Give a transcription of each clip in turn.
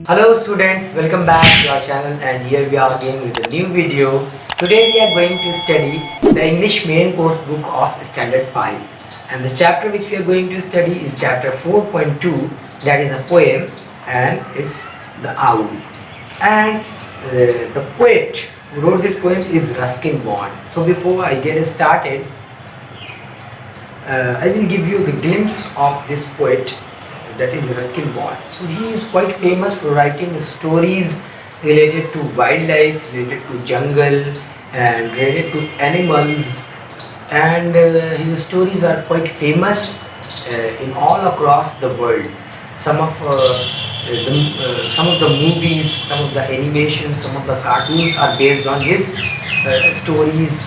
Hello students, welcome back to our channel, and here we are again with a new video. Today we are going to study the English main course book of Standard 5, and the chapter which we are going to study is chapter 4.2, that is a poem, and it's The Owl. And the poet who wrote this poem is Ruskin Bond. So before I get started, I will give you the glimpse of this poet, that is Ruskin Bond. So he is quite famous for writing stories related to wildlife, related to jungle, and related to animals, and his stories are quite famous in all across the world. Some of the movies, some of the animations, some of the cartoons are based on his stories.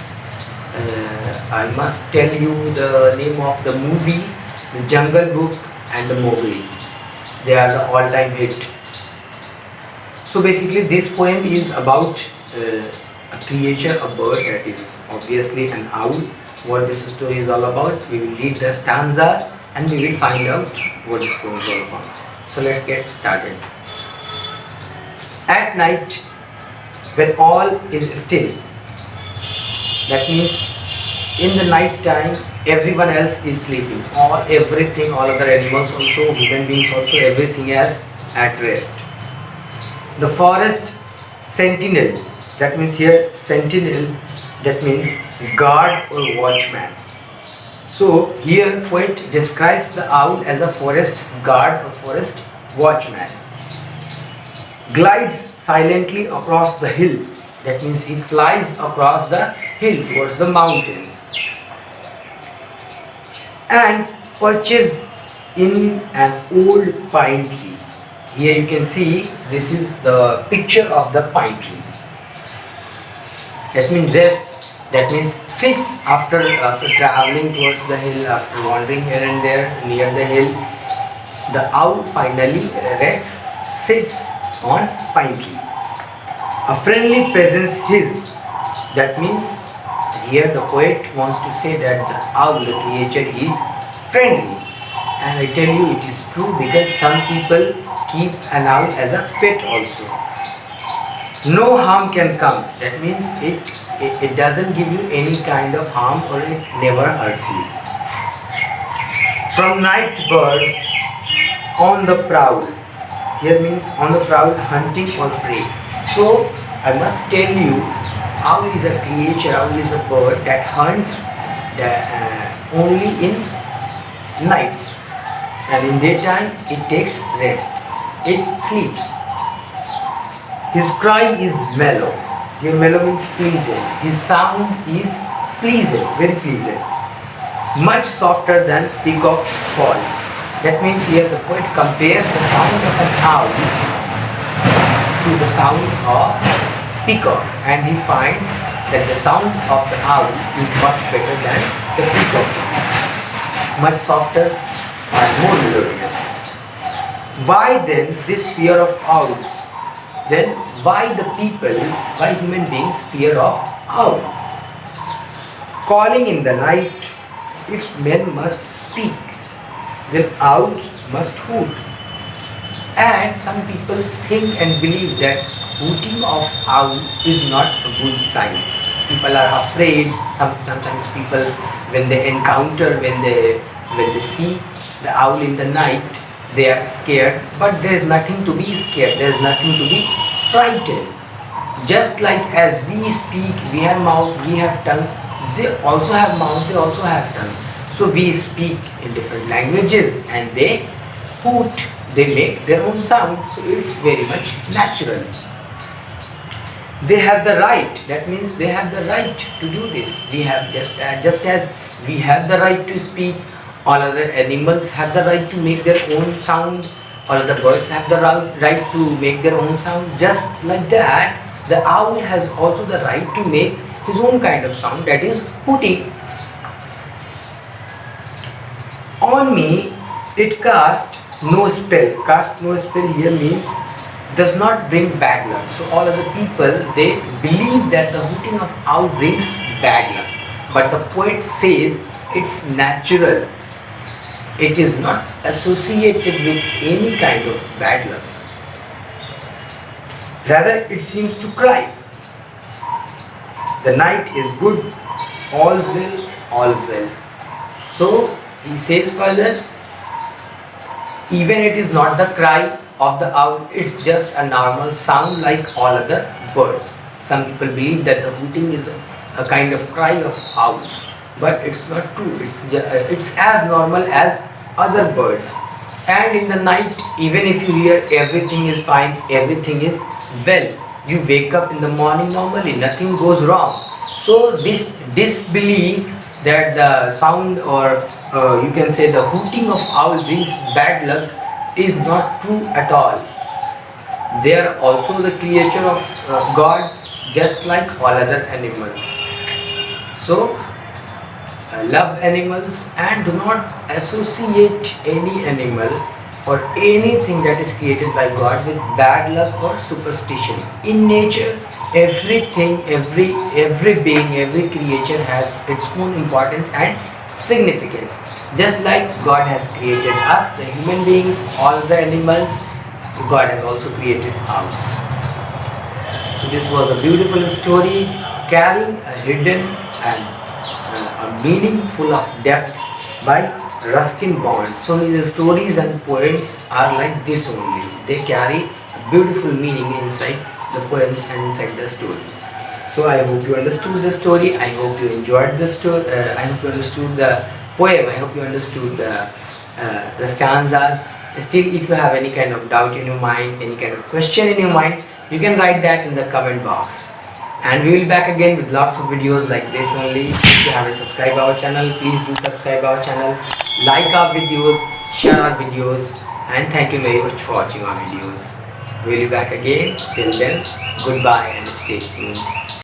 I must tell you the name of the movie, The Jungle Book and the Mowgli. They are the all-time hit. So basically this poem is about a creature, a bird, that is obviously an owl. What this story is all about, we will read the stanzas and we will find out what this poem is all about. So let's get started. At night, when all is still, that means in the night time everyone else is sleeping, everything, all other animals also, human beings also, everything is at rest. The forest sentinel, that means here sentinel, that means guard or watchman. So here poet describes the owl as a forest guard or forest watchman. Glides silently across the hill, that means he flies across the hill towards the mountains, and perches in an old pine tree. Here you can see this is the picture of the pine tree. That means rest, that means sits after traveling towards the hill, after wandering here and there near the hill. The owl finally rests, sits on pine tree. A friendly presence his, that means here the poet wants to say that the owl, the creature, is friendly. And I tell you it is true, because some people keep an owl as a pet also. No harm can come, that means it doesn't give you any kind of harm, or it never hurts you. From night bird on the prowl, here means on the prowl, hunting or prey. So I must tell you, owl is a creature, owl is a bird that hunts only in nights, and in daytime it takes rest, it sleeps. His cry is mellow. Here mellow means pleasant. His sound is pleasant, very pleasant. Much softer than peacock's call. That means here the poet compares the sound of an owl to the sound of peacock, and he finds that the sound of the owl is much better than the peacock sound, much softer and more melodious. Why then this fear of owls? Then why the people, why human beings fear of owl? Calling in the night, if men must speak, then owls must hoot. And some people think and believe that hooting of owl is not a good sign. People are afraid. Sometimes people, when they encounter, when they see the owl in the night, they are scared. But there is nothing to be scared. There is nothing to be frightened. Just like as we speak, we have mouth, we have tongue. They also have mouth, they also have tongue. So we speak in different languages, and they hoot, they make their own sound. So it's very much natural. They have the right, that means they have the right to do this. We have just as we have the right to speak, all other animals have the right to make their own sound, all other birds have the right to make their own sound. Just like that, the owl has also the right to make his own kind of sound, that is hooting. On me it cast no spell. Cast no spell here means does not bring bad luck. So all other people, they believe that the hooting of owl brings bad luck. But the poet says It's natural. It is not associated with any kind of bad luck. Rather, it seems to cry. The night is good, all's well, all's well. So he says further, even it is not the cry of the owl, it's just a normal sound like all other birds. Some people believe that the hooting is a kind of cry of owls, but it's not true. It's as normal as other birds. And in the night, even if you hear everything is fine, everything is well, you wake up in the morning normally, nothing goes wrong. So this disbelief that the sound, or you can say the hooting of owl brings bad luck, is not true at all. They are also the creature of God, just like all other animals. So love animals and do not associate any animal or anything that is created by God with bad luck or superstition. In nature, everything, every being, every creature has its own importance and significance. Just like God has created us, the human beings, all the animals, God has also created ours. So this was a beautiful story carrying a hidden and a meaning full of depth by Ruskin Bond. So his stories and poems are like this only. They carry a beautiful meaning inside the poems and inside the stories. So I hope you understood the story. I hope you enjoyed the story. I hope you understood the poem. I hope you understood the stanzas. Still, if you have any kind of doubt in your mind, any kind of question in your mind, you can write that in the comment box. And we will be back again with lots of videos like this only. If you haven't subscribed our channel, please do subscribe our channel, like our videos, share our videos, and thank you very much for watching our videos. We will be back again. Till then, goodbye and stay tuned.